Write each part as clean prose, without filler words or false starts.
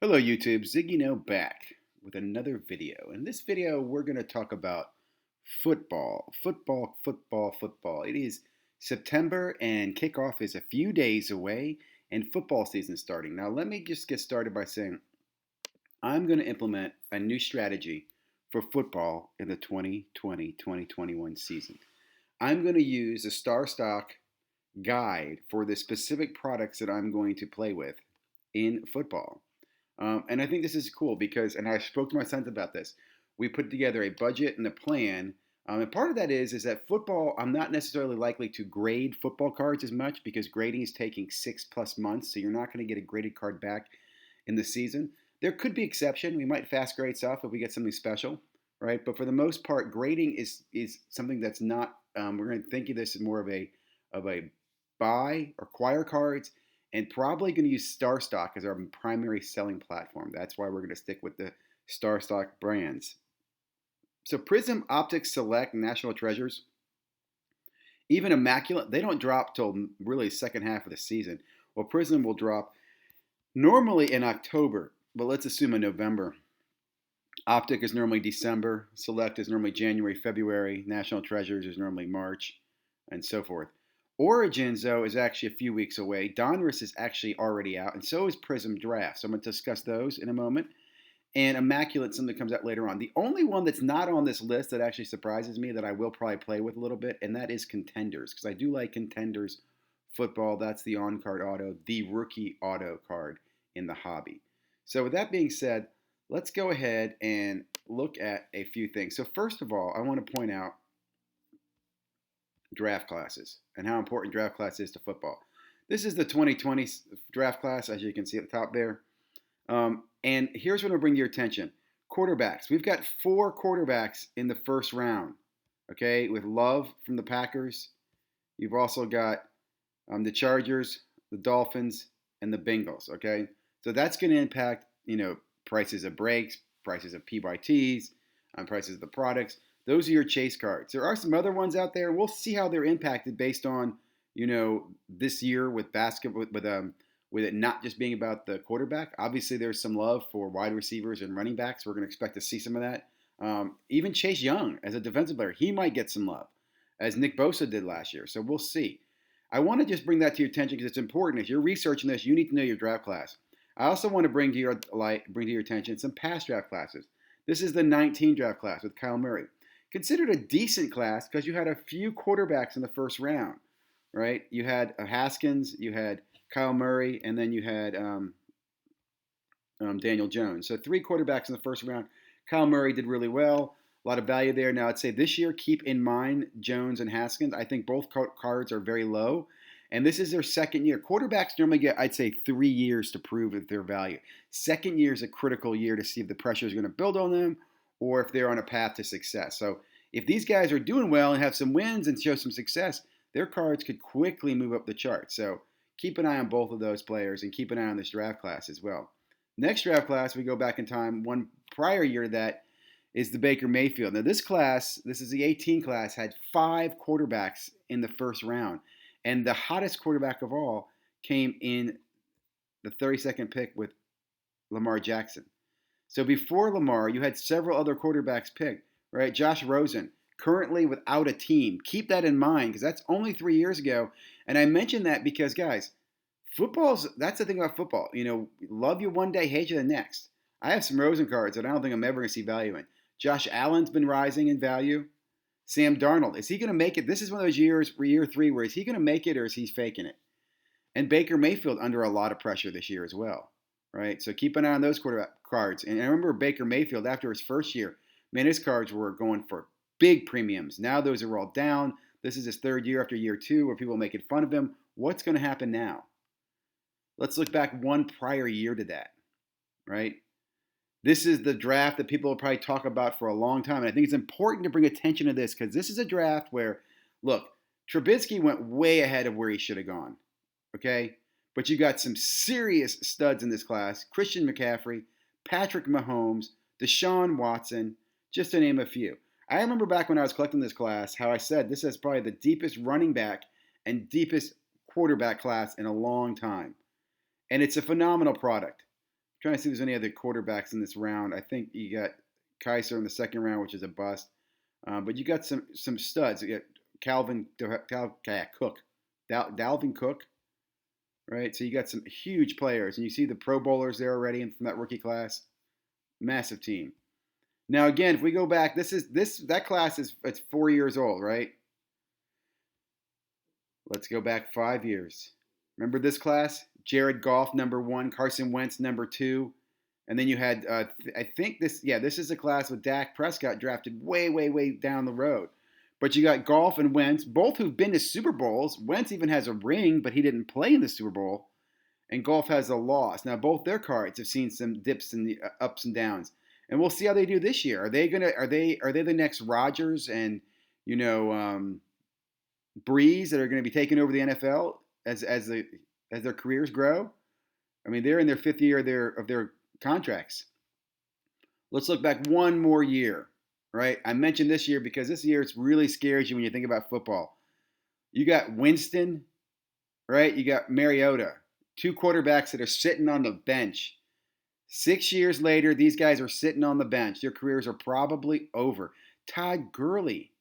Hello YouTube, ZiggyNo back with another video. In this video, we're going to talk about football. Football. It is September and kickoff is a few days away and football season starting. Now, let me just get started by saying I'm going to implement a new strategy for football in the 2020-2021 season. I'm going to use a star stock guide for the specific products that I'm going to play with in football. And I think this is cool because, and I spoke to my sons about this. We put together a budget and a plan. And part of that is that football, I'm not necessarily likely to grade football cards as much because grading is taking 6+ months. So you're not going to get a graded card back in the season. There could be exception. We might fast grade stuff if we get something special, right? But for the most part, grading is something that's not. We're going to think of this as more of a buy or acquire cards, and probably going to use Star Stock as our primary selling platform. That's why we're going to stick with the Star Stock brands. So Prism, Optics, Select, National Treasures, even Immaculate, they don't drop till really second half of the season. Well, Prism will drop normally in October, but let's assume in November. Optic is normally December, Select is normally January, February, National Treasures is normally March, and so forth. Origins, though, is actually a few weeks away. Donruss is actually already out, and so is Prism Draft. So I'm going to discuss those in a moment. And Immaculate, something that comes out later on. The only one that's not on this list that actually surprises me that I will probably play with a little bit, and that is Contenders, because I do like Contenders football. That's the on-card auto, the rookie auto card in the hobby. So with that being said, let's go ahead and look at a few things. So first of all, I want to point out draft classes and how important draft class is to football. This is the 2020 draft class, as you can see at the top there. And here's what I'll bring to your attention. Quarterbacks. We've got 4 quarterbacks in the first round, okay, with Love from the Packers. You've also got the Chargers, the Dolphins, and the Bengals, okay? So that's going to impact, prices of breaks, prices of PYTs, prices of the products. Those are your chase cards. There are some other ones out there. We'll see how they're impacted based on, this year with basketball, with it not just being about the quarterback. Obviously, there's some love for wide receivers and running backs. We're going to expect to see some of that. Even Chase Young, as a defensive player, he might get some love, as Nick Bosa did last year. So we'll see. I want to just bring that to your attention because it's important. If you're researching this, you need to know your draft class. I also want to bring to your attention some past draft classes. This is the 19 draft class with Kyle Murray. Considered a decent class because you had a few quarterbacks in the first round, right? You had Haskins, you had Kyle Murray, and then you had Daniel Jones. So 3 quarterbacks in the first round. Kyle Murray did really well. A lot of value there. Now, I'd say this year, keep in mind Jones and Haskins. I think both cards are very low. And this is their second year. Quarterbacks normally get, I'd say, 3 years to prove their value. Second year is a critical year to see if the pressure is going to build on them or if they're on a path to success. So if these guys are doing well and have some wins and show some success, their cards could quickly move up the chart. So keep an eye on both of those players and keep an eye on this draft class as well. Next draft class, we go back in time. One prior year to that is the Baker Mayfield. Now this class, this is the 18 class, had 5 quarterbacks in the first round. And the hottest quarterback of all came in the 32nd pick with Lamar Jackson. So before Lamar, you had several other quarterbacks picked, right? Josh Rosen, currently without a team. Keep that in mind because that's only 3 years ago. And I mention that because, guys, that's the thing about football. Love you one day, hate you the next. I have some Rosen cards that I don't think I'm ever going to see value in. Josh Allen's been rising in value. Sam Darnold, is he going to make it? This is one of those years, year 3, where is he going to make it or is he faking it? And Baker Mayfield under a lot of pressure this year as well, right? So keep an eye on those quarterback cards. And I remember Baker Mayfield after his first year, man, his cards were going for big premiums. Now those are all down. This is his 3rd year after year 2 where people are making fun of him. What's going to happen now? Let's look back one prior year to that, right? This is the draft that people will probably talk about for a long time. And I think it's important to bring attention to this because this is a draft where, look, Trubisky went way ahead of where he should have gone, okay? But you got some serious studs in this class. Christian McCaffrey, Patrick Mahomes, Deshaun Watson, just to name a few. I remember back when I was collecting this class how I said this is probably the deepest running back and deepest quarterback class in a long time. And it's a phenomenal product. trying to see if there's any other quarterbacks in this round. I think you got Kaiser in the second round, which is a bust. But you got some studs. You got Cook, Dalvin Cook, right? So you got some huge players, and you see the Pro Bowlers there already from that rookie class. Massive team. Now again, if we go back, that class is it's 4 years old, right? Let's go back 5 years. Remember this class? Jared Goff number one, Carson Wentz number two, and then you had I think this is a class with Dak Prescott drafted way way way down the road. But you got Goff and Wentz, both who've been to Super Bowls. Wentz even has a ring, but he didn't play in the Super Bowl. And Goff has a loss. Now both their cards have seen some dips and the ups and downs, and we'll see how they do this year. Are they the next Rodgers and you know Breeze that are going to be taking over the NFL as their careers grow? I mean, they're in their fifth year of their contracts. Let's look back one more year, right? I mentioned this year because this year it really scares you when you think about football. You got Winston, right? You got Mariota, two quarterbacks that are sitting on the bench. 6 years later, these guys are sitting on the bench. Their careers are probably over. Todd Gurley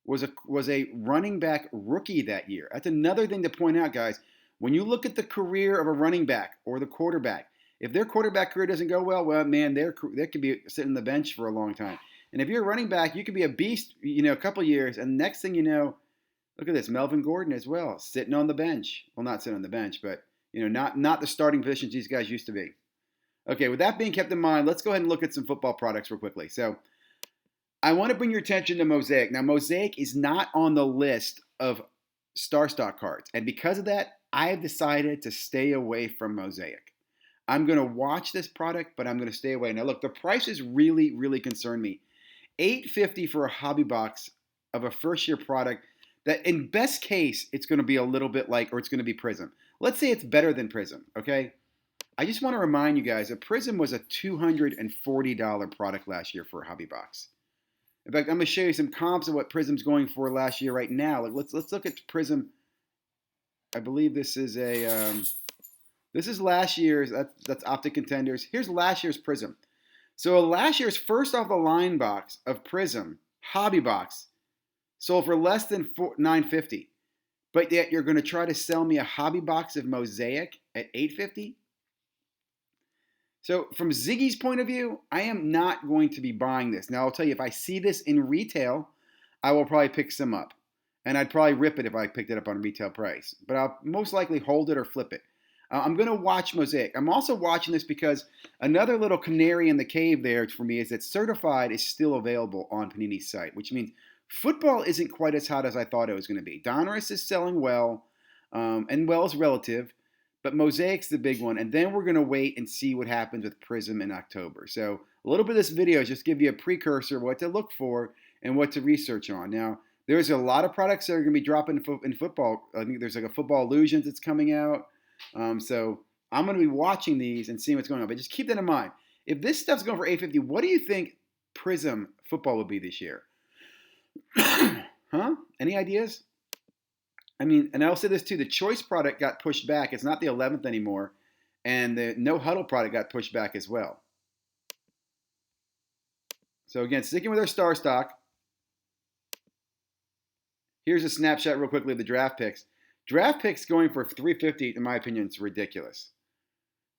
was a running back rookie that year. That's another thing to point out, guys. When you look at the career of a running back or the quarterback, if their quarterback career doesn't go well, man, they could be sitting on the bench for a long time. And if you're a running back, you could be a beast, a couple years, and next thing you know, look at this, Melvin Gordon as well, sitting on the bench. Well, not sitting on the bench, but not the starting positions these guys used to be. Okay, with that being kept in mind, let's go ahead and look at some football products real quickly. So I want to bring your attention to Mosaic. Now, Mosaic is not on the list of Star Stock cards, and because of that, I have decided to stay away from Mosaic. I'm going to watch this product, but I'm going to stay away. Now, look, the prices really, really concern me. $850 for a hobby box of a first-year product that, in best case, it's going to be a little bit like, or it's going to be Prism. Let's say it's better than Prism, okay? I just want to remind you guys that Prism was a $240 product last year for a hobby box. In fact, I'm going to show you some comps of what Prism's going for last year right now. Let's look at Prism. I believe this is last year's. That's Optic Contenders. Here's last year's Prism. So last year's first off the line box of Prism hobby box sold for less than $950, but yet you're going to try to sell me a hobby box of Mosaic at $850. So from Ziggy's point of view, I am not going to be buying this. Now I'll tell you, if I see this in retail, I will probably pick some up. And I'd probably rip it if I picked it up on retail price. But I'll most likely hold it or flip it. I'm going to watch Mosaic. I'm also watching this because another little canary in the cave there for me is that Certified is still available on Panini's site, which means football isn't quite as hot as I thought it was going to be. Donruss is selling well, and well is relative, but Mosaic's the big one. And then we're going to wait and see what happens with Prism in October. So a little bit of this video is just give you a precursor of what to look for and what to research on. Now, there's a lot of products that are going to be dropping in football. I think there's like a Football Illusions that's coming out. So I'm going to be watching these and seeing what's going on. But just keep that in mind. If this stuff's going for $850, what do you think Prism football will be this year? Huh? Any ideas? I mean, and I'll say this too. The Choice product got pushed back. It's not the 11th anymore. And the No Huddle product got pushed back as well. So again, sticking with our star stock. Here's a snapshot real quickly of the draft picks. Draft picks going for $350, in my opinion, is ridiculous.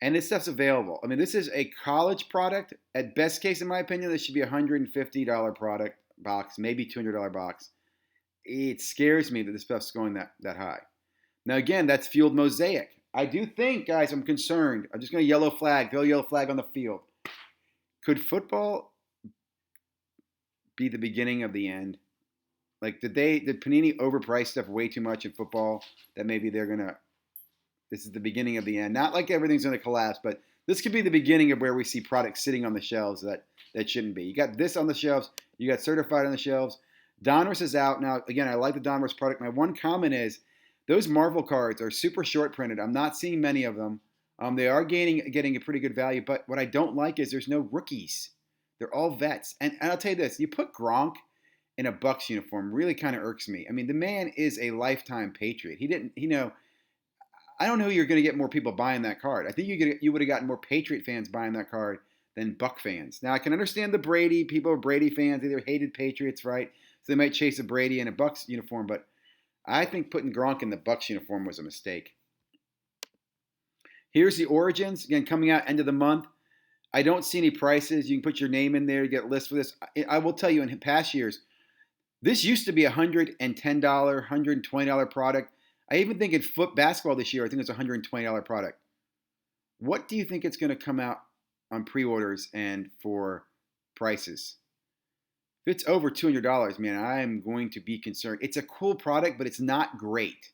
And this stuff's available. I mean, this is a college product. At best case, in my opinion, this should be a $150 product box, maybe $200 box. It scares me that this stuff's going that high. Now, again, that's fueled Mosaic. I do think, guys, I'm concerned. I'm just going to yellow flag on the field. Could football be the beginning of the end? Like, did Panini overprice stuff way too much in football that maybe this is the beginning of the end? Not like everything's going to collapse, but this could be the beginning of where we see products sitting on the shelves that shouldn't be. You got this on the shelves. You got Certified on the shelves. Donruss is out. Now, again, I like the Donruss product. My one comment is those Marvel cards are super short printed. I'm not seeing many of them. They are getting a pretty good value, but what I don't like is there's no rookies. They're all vets. And I'll tell you this, you put Gronk in a Bucs uniform really kind of irks me. I mean, the man is a lifetime Patriot. He didn't, I don't know you're going to get more people buying that card. I think you would have gotten more Patriot fans buying that card than Buck fans. Now I can understand the Brady people are Brady fans. They either hated Patriots, right? So they might chase a Brady in a Bucks uniform, but I think putting Gronk in the Bucks uniform was a mistake. Here's the Origins again coming out end of the month. I don't see any prices. You can put your name in there to get a list for this. I will tell you in past years, this used to be a $110, $120 product. I even think in basketball this year, I think it's a $120 product. What do you think it's going to come out on pre-orders and for prices? If it's over $200, man, I am going to be concerned. It's a cool product, but it's not great.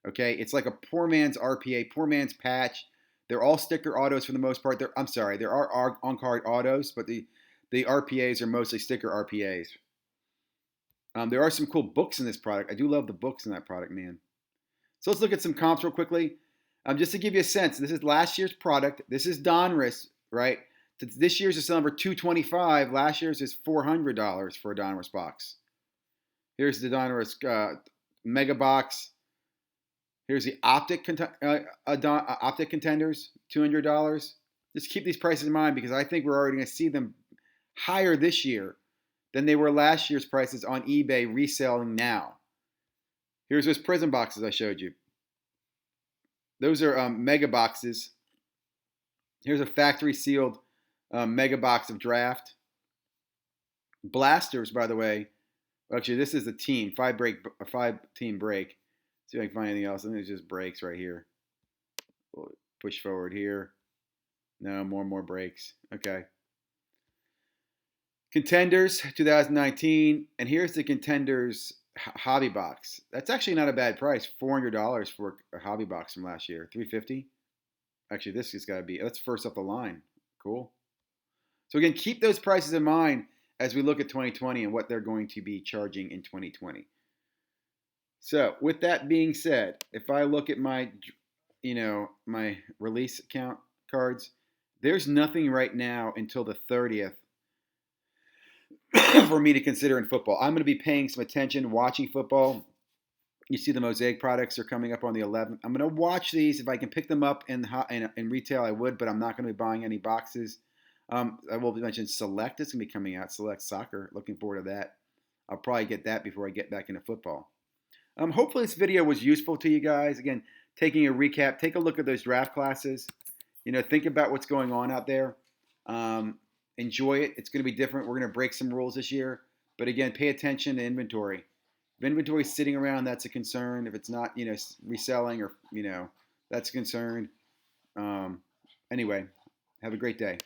Okay, it's like a poor man's RPA, poor man's patch. They're all sticker autos for the most part. I'm sorry, there are on-card autos, but the RPAs are mostly sticker RPAs. There are some cool books in this product. I do love the books in that product, man. So let's look at some comps real quickly. Just to give you a sense, this is last year's product. This is Donruss, right? This year's is number $225. Last year's is $400 for a Donruss box. Here's the Donruss Mega Box. Here's the Optic Contenders, $200. Just keep these prices in mind because I think we're already going to see them higher this year than they were last year's prices on eBay reselling now. Here's those Prism boxes I showed you. Those are mega boxes. Here's a factory sealed mega box of draft. Blasters, by the way. Actually, this is a team, 5-team break. See if I can find anything else. I think it's just breaks right here. We'll push forward here. No, more breaks. Okay. Contenders 2019. And here's the Contenders hobby box. That's actually not a bad price. $400 for a hobby box from last year. $350. Actually, this has got to be. That's first up the line. Cool. So again, keep those prices in mind as we look at 2020 and what they're going to be charging in 2020. So with that being said, if I look at my release account cards, there's nothing right now until the 30th for me to consider in football. I'm going to be paying some attention, watching football. You see the Mosaic products are coming up on the 11th. I'm going to watch these. If I can pick them up in retail, I would, but I'm not going to be buying any boxes. I will mention Select is going to be coming out. Select Soccer. Looking forward to that. I'll probably get that before I get back into football. Hopefully this video was useful to you guys. Again, taking a recap, take a look at those draft classes. Think about what's going on out there. Enjoy it. It's going to be different. We're going to break some rules this year. But again, pay attention to inventory. If inventory is sitting around, that's a concern. If it's not, reselling or, that's a concern. Anyway, have a great day.